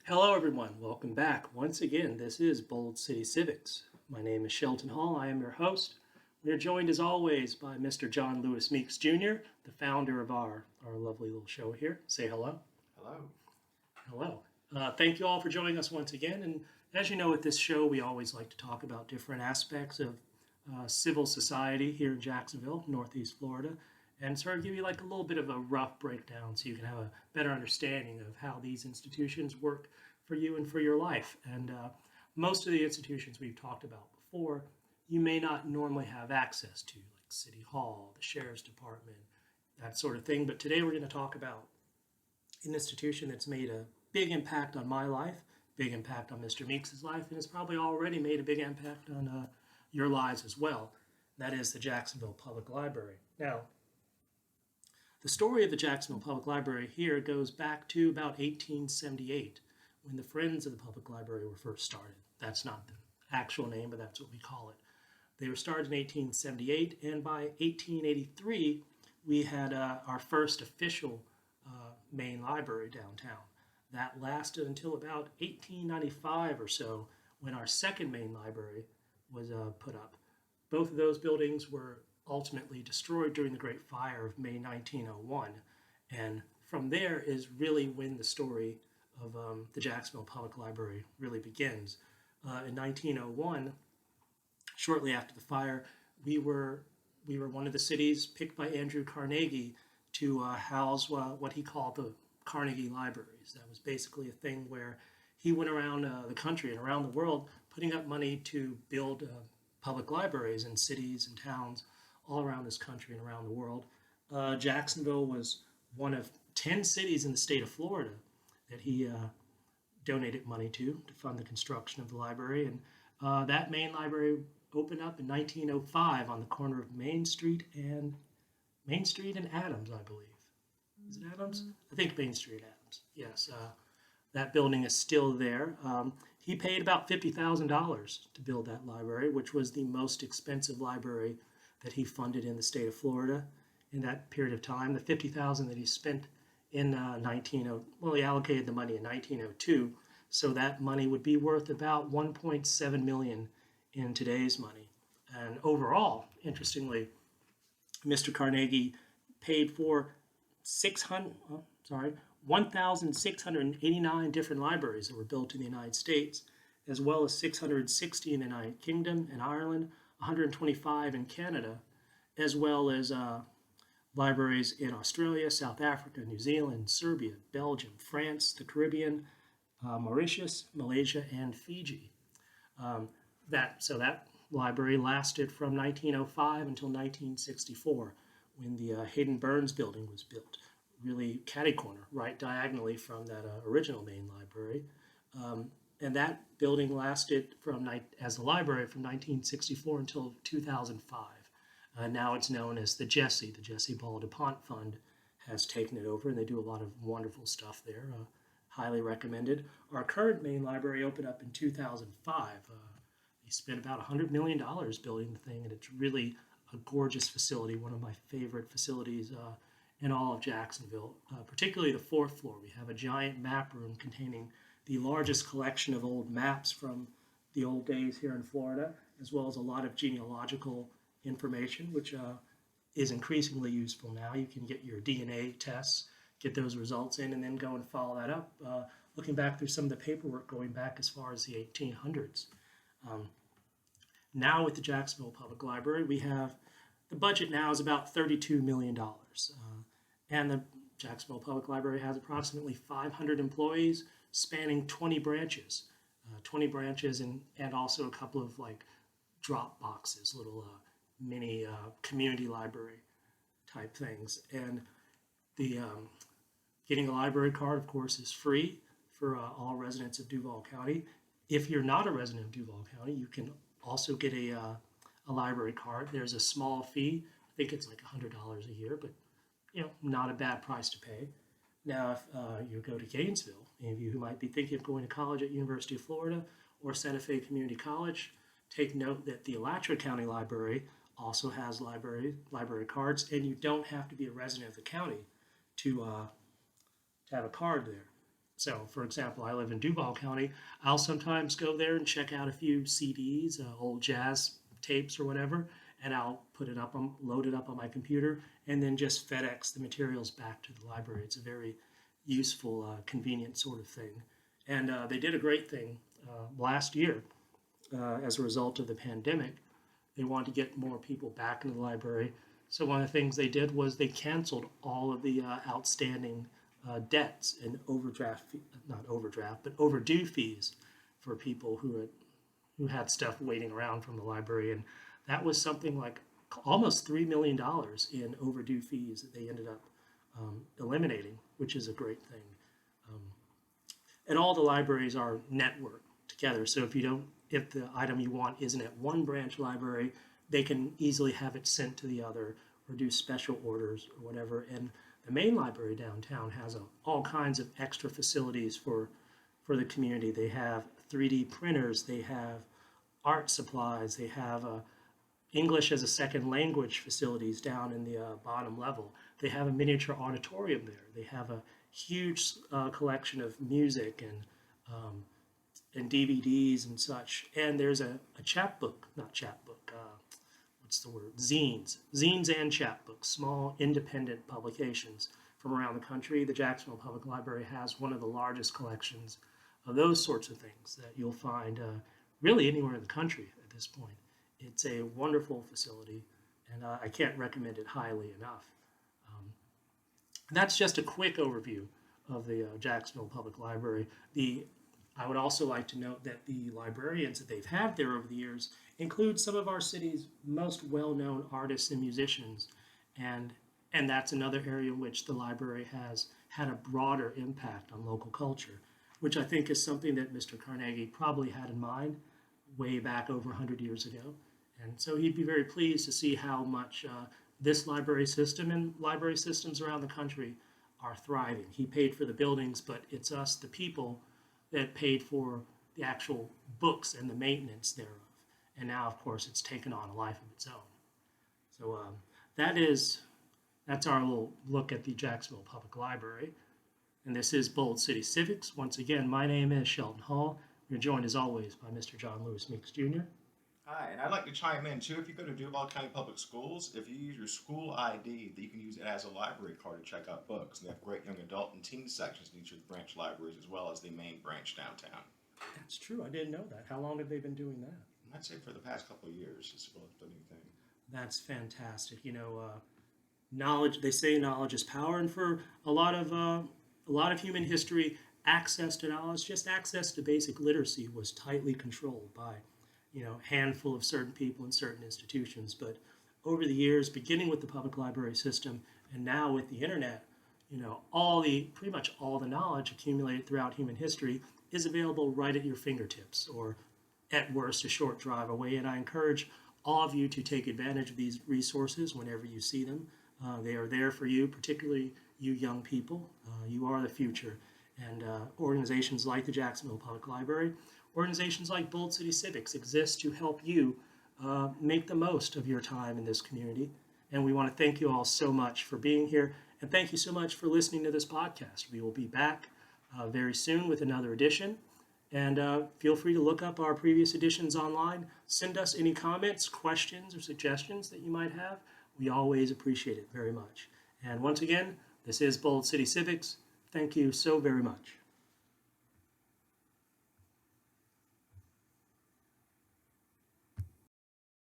Hello, everyone. Welcome back. Once again, this is Bold City Civics. My name is Shelton Hall. I am your host. We are joined, as always, by Mr. John Lewis Meeks Jr., the founder of our lovely little show here. Say hello. Hello. Hello. Thank you all for joining us once again. And as you know, with this show, we always like to talk about different aspects of civil society here in Jacksonville, Northeast Florida, and sort of give you like a little bit of a rough breakdown so you can have a better understanding of how these institutions work for you and for your life. And most of the institutions we've talked about before, you may not normally have access to, like City Hall, the Sheriff's Department, that sort of thing. But today we're going to talk about an institution that's made a big impact on my life, big impact on Mr. Meeks's life, and has probably already made a big impact on your lives as well. That is the Jacksonville Public Library. Now, the story of the Jacksonville Public Library here goes back to about 1878 when the Friends of the Public Library were first started. That's not the actual name, but that's what we call it. They were started in 1878, and by 1883, we had our first official main library downtown. That lasted until about 1895 or so when our second main library was put up. Both of those buildings were ultimately destroyed during the Great Fire of May 1901. And from there is really when the story of the Jacksonville Public Library really begins. In 1901, shortly after the fire, we were one of the cities picked by Andrew Carnegie to house what he called the Carnegie Libraries. That was basically a thing where he went around the country and around the world putting up money to build public libraries in cities and towns all around this country and around the world. Jacksonville was one of 10 cities in the state of Florida that he donated money to fund the construction of the library. And that main library opened up in 1905 on the corner of Main Street and Adams, I believe. Is it Adams? I think Main Street Adams. Yes, that building is still there. He paid about $50,000 to build that library, which was the most expensive library that he funded in the state of Florida in that period of time. The $50,000 that he spent in he allocated the money in 1902, so that money would be worth about 1.7 million in today's money. And overall, interestingly, Mr. Carnegie paid for 1,689 different libraries that were built in the United States, as well as 660 in the United Kingdom and Ireland, 125 in Canada, as well as libraries in Australia, South Africa, New Zealand, Serbia, Belgium, France, the Caribbean, Mauritius, Malaysia, and Fiji. That library lasted from 1905 until 1964, when the Hayden Burns building was built, really catty corner, right diagonally from that original main library. And that building lasted as a library from 1964 until 2005. Now it's known as the Jesse Ball DuPont Fund has taken it over, and they do a lot of wonderful stuff there. Highly recommended. Our current main library opened up in 2005. They spent about $100 million building the thing, and it's really a gorgeous facility, one of my favorite facilities in all of Jacksonville, particularly the fourth floor. We have a giant map room containing the largest collection of old maps from the old days here in Florida, as well as a lot of genealogical information, which is increasingly useful now. You can get your DNA tests, get those results in, and then go and follow that up, looking back through some of the paperwork going back as far as the 1800s. Now with the Jacksonville Public Library, we have the budget now is about $32 million. And the Jacksonville Public Library has approximately 500 employees spanning 20 branches. 20 branches and also a couple of like drop boxes, little mini community library type things. And the getting a library card, of course, is free for all residents of Duval County. If you're not a resident of Duval County, you can also get a library card. There's a small fee. I think it's like $100 a year, but not a bad price to pay. Now, if you go to Gainesville, any of you who might be thinking of going to college at University of Florida or Santa Fe Community College, take note that the Alachua County Library also has library cards, and you don't have to be a resident of the county to have a card there. So, for example, I live in Duval County. I'll sometimes go there and check out a few CDs, old jazz tapes or whatever, and I'll load it up on my computer, and then just FedEx the materials back to the library. It's a very useful, convenient sort of thing. And they did a great thing last year as a result of the pandemic. They wanted to get more people back into the library. So one of the things they did was they canceled all of the outstanding debts and overdue fees for people who had stuff waiting around from the library, and that was something like almost $3 million in overdue fees that they ended up eliminating, which is a great thing. Um, and all the libraries are networked together, so if the item you want isn't at one branch library, they can easily have it sent to the other or do special orders or whatever. And the main library downtown has all kinds of extra facilities for the community. They have 3D printers, they have art supplies, they have English as a second language facilities down in the bottom level. They have a miniature auditorium there. They have a huge collection of music and DVDs and such. And there's a chapbook, not chapbook, what's the word? Zines and chapbooks, small independent publications from around the country. The Jacksonville Public Library has one of the largest collections of those sorts of things that you'll find really anywhere in the country at this point. It's a wonderful facility, and I can't recommend it highly enough. That's just a quick overview of the Jacksonville Public Library. I would also like to note that the librarians that they've had there over the years include some of our city's most well-known artists and musicians, and that's another area in which the library has had a broader impact on local culture, which I think is something that Mr. Carnegie probably had in mind way back over 100 years ago. And so he'd be very pleased to see how much this library system and library systems around the country are thriving. He paid for the buildings, but it's us, the people, that paid for the actual books and the maintenance thereof. And now, of course, it's taken on a life of its own. So that's our little look at the Jacksonville Public Library. And this is Bold City Civics. Once again, my name is Sheldon Hall. We're joined as always by Mr. John Lewis Meeks Jr. Hi, and I'd like to chime in too. If you go to Duval County Public Schools, if you use your school ID, you can use it as a library card to check out books. And they have great young adult and teen sections in each of the branch libraries, as well as the main branch downtown. That's true. I didn't know that. How long have they been doing that? I'd say for the past couple of years, it's really the new thing. That's fantastic. Knowledge. They say knowledge is power, and for a lot of human history, access to knowledge, just access to basic literacy, was tightly controlled by handful of certain people in certain institutions. But over the years, beginning with the public library system and now with the internet, pretty much all the knowledge accumulated throughout human history is available right at your fingertips, or at worst a short drive away. And I encourage all of you to take advantage of these resources whenever you see them. They are there for you, particularly you young people. You are the future. And organizations like the Jacksonville Public Library, organizations like Bold City Civics exist to help you make the most of your time in this community. And we want to thank you all so much for being here. And thank you so much for listening to this podcast. We will be back very soon with another edition. And feel free to look up our previous editions online. Send us any comments, questions, or suggestions that you might have. We always appreciate it very much. And once again, this is Bold City Civics. Thank you so very much.